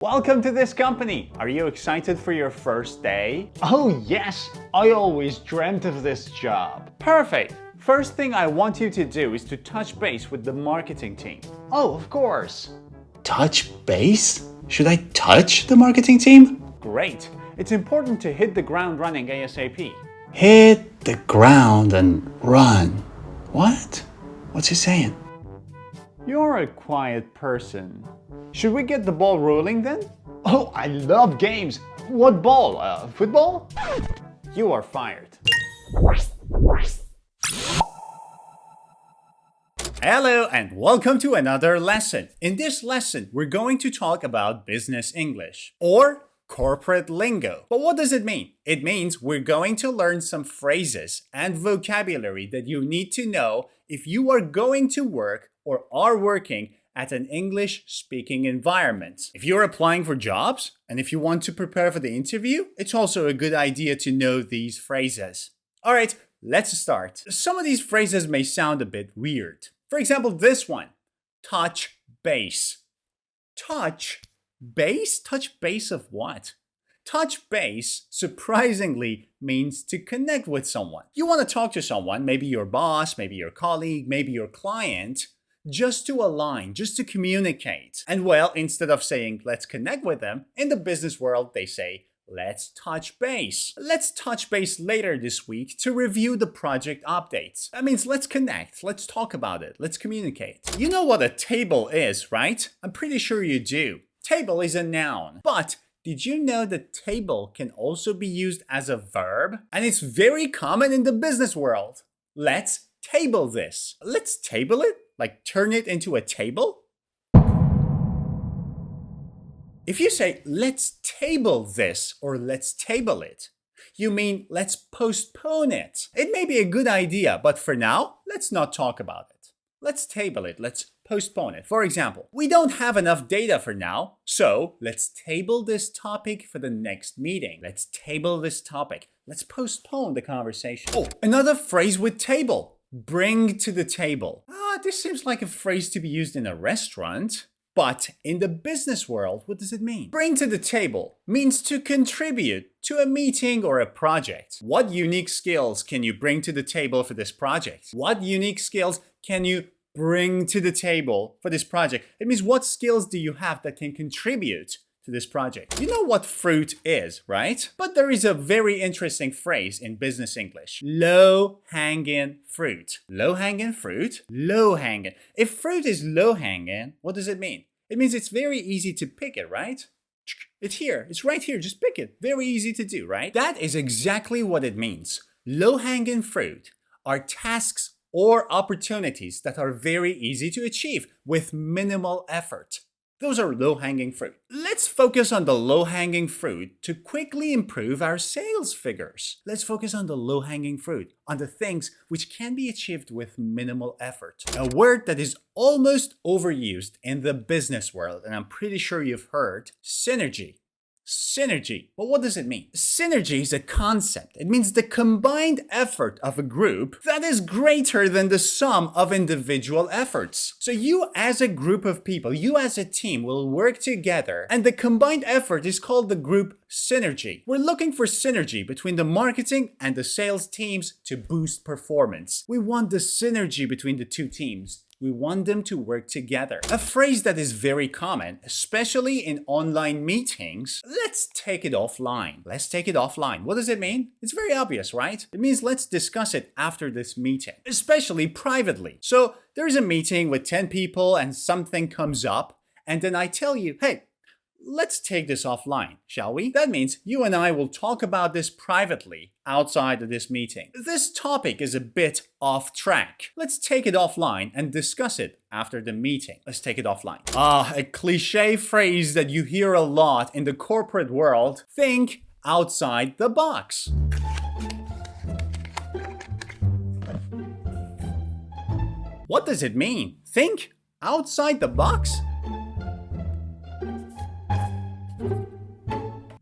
Welcome to this company. Are you excited for your first day? Oh yes, I always dreamt of this job. Perfect. First thing I want you to do is to touch base with the marketing team. Oh, of course. Touch base? Should I touch the marketing team? Great. It's important to hit the ground running ASAP. Hit the ground and run. What? What's he saying? You're a quiet person. Should we get the ball rolling then? Oh, I love games. What ball? Football? You are fired. Hello and welcome to another lesson. In this lesson, we're going to talk about business English or corporate lingo. But what does it mean? It means we're going to learn some phrases and vocabulary that you need to know if you are going to work or are working at an English-speaking environment. If you're applying for jobs and if you want to prepare for the interview, it's also a good idea to know these phrases. All right, let's start. Some of these phrases may sound a bit weird. For example, this one, touch base. Touch base? Touch base of what? Touch base, surprisingly, means to connect with someone. You want to talk to someone, maybe your boss, maybe your colleague, maybe your client, just to align, just to communicate. And well, instead of saying, let's connect with them, in the business world, they say, let's touch base. Let's touch base later this week to review the project updates. That means let's connect, let's talk about it, let's communicate. You know what a table is, right? I'm pretty sure you do. Table is a noun, but did you know that table can also be used as a verb? And it's very common in the business world. Let's table this. Let's table it? Like turn it into a table? If you say, let's table this or let's table it, you mean let's postpone it. It may be a good idea, but for now, let's not talk about it. Let's table it, let's postpone it. For example, we don't have enough data for now, so let's table this topic for the next meeting. Let's table this topic. Let's postpone the conversation. Oh, another phrase with table. Bring to the table. This seems like a phrase to be used in a restaurant. But in the business world, what does it mean? Bring to the table means to contribute to a meeting or a project. What unique skills can you bring to the table for this project? What unique skills can you bring to the table for this project? It means what skills do you have that can contribute to this project? You know what fruit is, right? But there is a very interesting phrase in business English. Low-hanging fruit. Low-hanging fruit? Low-hanging. If fruit is low-hanging, what does it mean? It means it's very easy to pick it, right? It's here. It's right here. Just pick it. Very easy to do, right? That is exactly what it means. Low-hanging fruit are tasks or opportunities that are very easy to achieve with minimal effort. Those are low-hanging fruit. Let's focus on the low-hanging fruit to quickly improve our sales figures. Let's focus on the low-hanging fruit, on the things which can be achieved with minimal effort. A word that is almost overused in the business world, and I'm pretty sure you've heard, synergy. Synergy. But what does it mean? Synergy is a concept. It means the combined effort of a group that is greater than the sum of individual efforts. So you as a group of people, you as a team will work together and the combined effort is called the group synergy. We're looking for synergy between the marketing and the sales teams to boost performance. We want the synergy between the two teams. We want them to work together. A phrase that is very common, especially in online meetings, let's take it offline. Let's take it offline. What does it mean? It's very obvious, right? It means let's discuss it after this meeting, especially privately. So there's a meeting with 10 people and something comes up, and then I tell you, hey, let's take this offline, shall we? That means you and I will talk about this privately outside of this meeting. This topic is a bit off track. Let's take it offline and discuss it after the meeting. Let's take it offline. A cliche phrase that you hear a lot in the corporate world. Think outside the box. What does it mean? Think outside the box?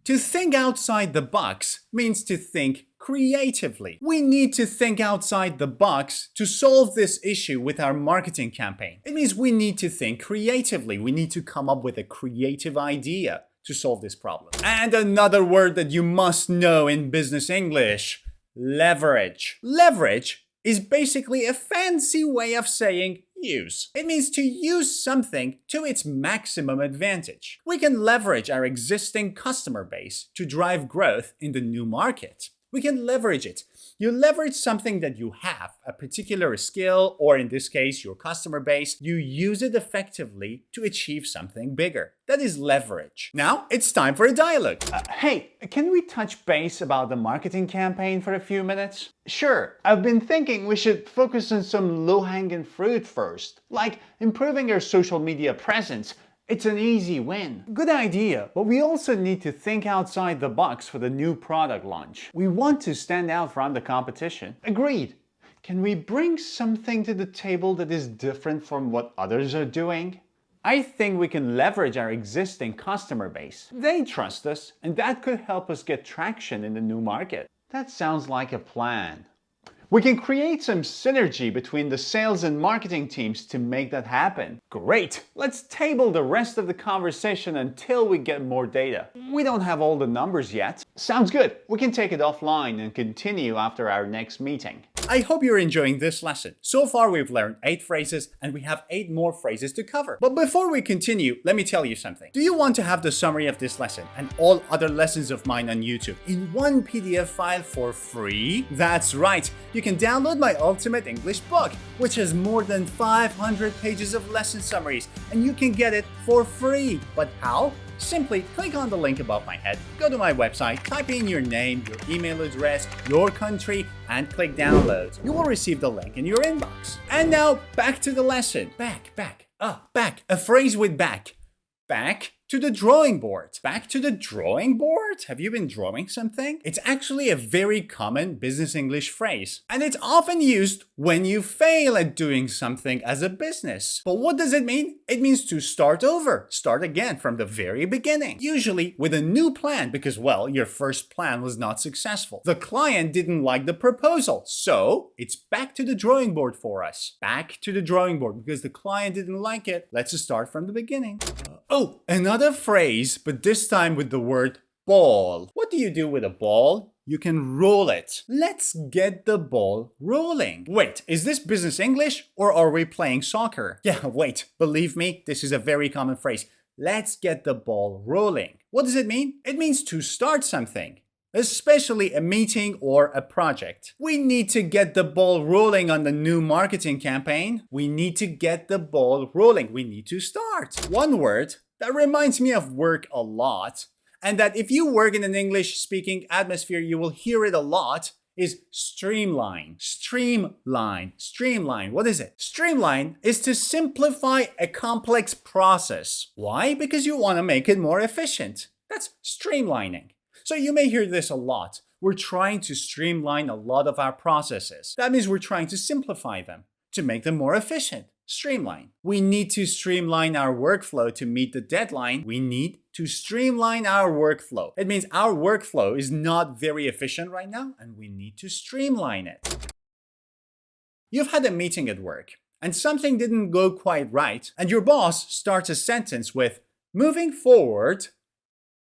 To think outside the box means to think creatively. We need to think outside the box to solve this issue with our marketing campaign. It means we need to think creatively. We need to come up with a creative idea to solve this problem. And another word that you must know in business English, leverage. Leverage is basically a fancy way of saying use. It means to use something to its maximum advantage. We can leverage our existing customer base to drive growth in the new market. We can leverage it. You leverage something that you have, a particular skill, or in this case, your customer base. You use it effectively to achieve something bigger. That is leverage. Now, it's time for a dialogue. Hey, can we touch base about the marketing campaign for a few minutes? Sure, I've been thinking we should focus on some low-hanging fruit first, like improving our social media presence. It's an easy win. Good idea, but we also need to think outside the box for the new product launch. We want to stand out from the competition. Agreed. Can we bring something to the table that is different from what others are doing? I think we can leverage our existing customer base. They trust us, and that could help us get traction in the new market. That sounds like a plan. We can create some synergy between the sales and marketing teams to make that happen. Great! Let's table the rest of the conversation until we get more data. We don't have all the numbers yet. Sounds good. We can take it offline and continue after our next meeting. I hope you're enjoying this lesson. So far, we've learned 8 phrases and we have 8 more phrases to cover. But before we continue, let me tell you something. Do you want to have the summary of this lesson and all other lessons of mine on YouTube in one PDF file for free? That's right. You can download my Ultimate English book, which has more than 500 pages of lesson summaries, and you can get it for free. But how? Simply click on the link above my head, go to my website, type in your name, your email address, your country, and click download. You will receive the link in your inbox. And now, back to the lesson. Back. A phrase with back. Back to the drawing board. Back to the drawing board? Have you been drawing something? It's actually a very common business English phrase, and it's often used when you fail at doing something as a business. But what does it mean? It means to start over, start again from the very beginning. Usually with a new plan because, well, your first plan was not successful. The client didn't like the proposal, so it's back to the drawing board for us. Back to the drawing board because the client didn't like it. Let's start from the beginning. Oh, another phrase, but this time with the word ball. What do you do with a ball? You can roll it. Let's get the ball rolling. Wait, is this business English or are we playing soccer? Yeah, wait, believe me, this is a very common phrase. Let's get the ball rolling. What does it mean? It means to start something, especially a meeting or a project. We need to get the ball rolling on the new marketing campaign. We need to get the ball rolling. We need to start. One word that reminds me of work a lot, and that if you work in an English-speaking atmosphere, you will hear it a lot, is streamline. Streamline. What is it? Streamline is to simplify a complex process. Why? Because you want to make it more efficient. That's streamlining. So you may hear this a lot. We're trying to streamline a lot of our processes. That means we're trying to simplify them, to make them more efficient. Streamline. We need to streamline our workflow to meet the deadline. We need to streamline our workflow. It means our workflow is not very efficient right now, and we need to streamline it. You've had a meeting at work, and something didn't go quite right, and your boss starts a sentence with, "Moving forward,"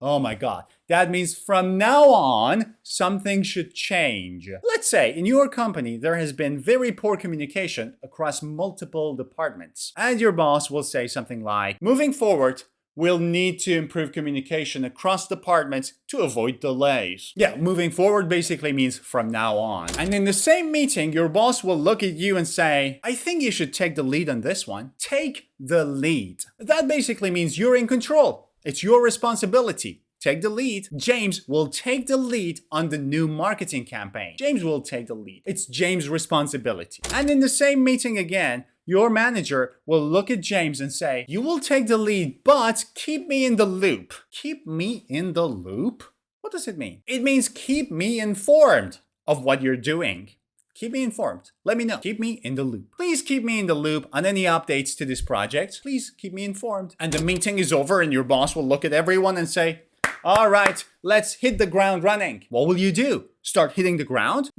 oh my God, that means from now on, something should change. Let's say in your company, there has been very poor communication across multiple departments. And your boss will say something like, "Moving forward, we'll need to improve communication across departments to avoid delays." Yeah, moving forward basically means from now on. And in the same meeting, your boss will look at you and say, "I think you should take the lead on this one." Take the lead. That basically means you're in control. It's your responsibility. Take the lead. James will take the lead on the new marketing campaign. James will take the lead. It's James' responsibility. And in the same meeting again, your manager will look at James and say, "You will take the lead, but keep me in the loop." Keep me in the loop? What does it mean? It means keep me informed of what you're doing. Keep me informed. Let me know. Keep me in the loop. Please keep me in the loop on any updates to this project. Please keep me informed. And the meeting is over and your boss will look at everyone and say, "All right, let's hit the ground running." What will you do? Start hitting the ground?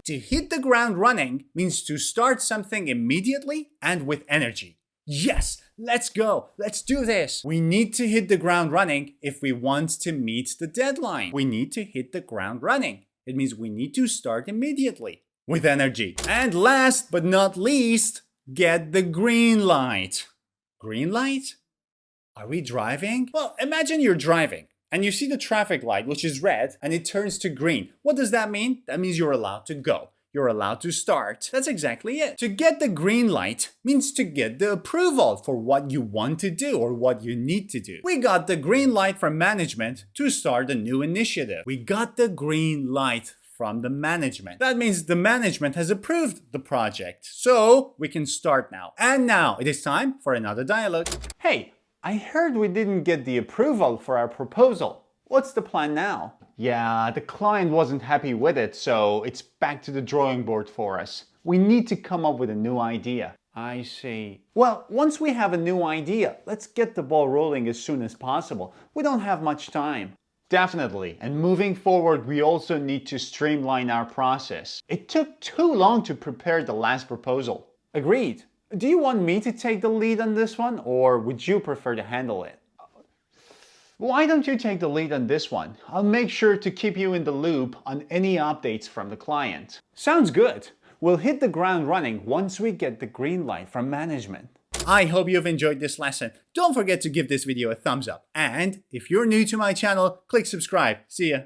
To hit the ground running means to start something immediately and with energy. Yes, let's go. Let's do this. We need to hit the ground running if we want to meet the deadline. We need to hit the ground running. It means we need to start immediately with energy. And last but not least, get the green light. Green light? Are we driving? Well, imagine you're driving and you see the traffic light, which is red, and it turns to green. What does that mean? That means you're allowed to go. You're allowed to start. That's exactly it. To get the green light means to get the approval for what you want to do or what you need to do. We got the green light from management to start a new initiative. We got the green light from the management. That means the management has approved the project. So we can start now. And now it is time for another dialogue. Hey, I heard we didn't get the approval for our proposal. What's the plan now? Yeah, the client wasn't happy with it, so it's back to the drawing board for us. We need to come up with a new idea. I see. Well, once we have a new idea, let's get the ball rolling as soon as possible. We don't have much time. Definitely. And moving forward, we also need to streamline our process. It took too long to prepare the last proposal. Agreed. Do you want me to take the lead on this one, or would you prefer to handle it? Why don't you take the lead on this one? I'll make sure to keep you in the loop on any updates from the client. Sounds good. We'll hit the ground running once we get the green light from management. I hope you've enjoyed this lesson. Don't forget to give this video a thumbs up. And if you're new to my channel, click subscribe. See ya.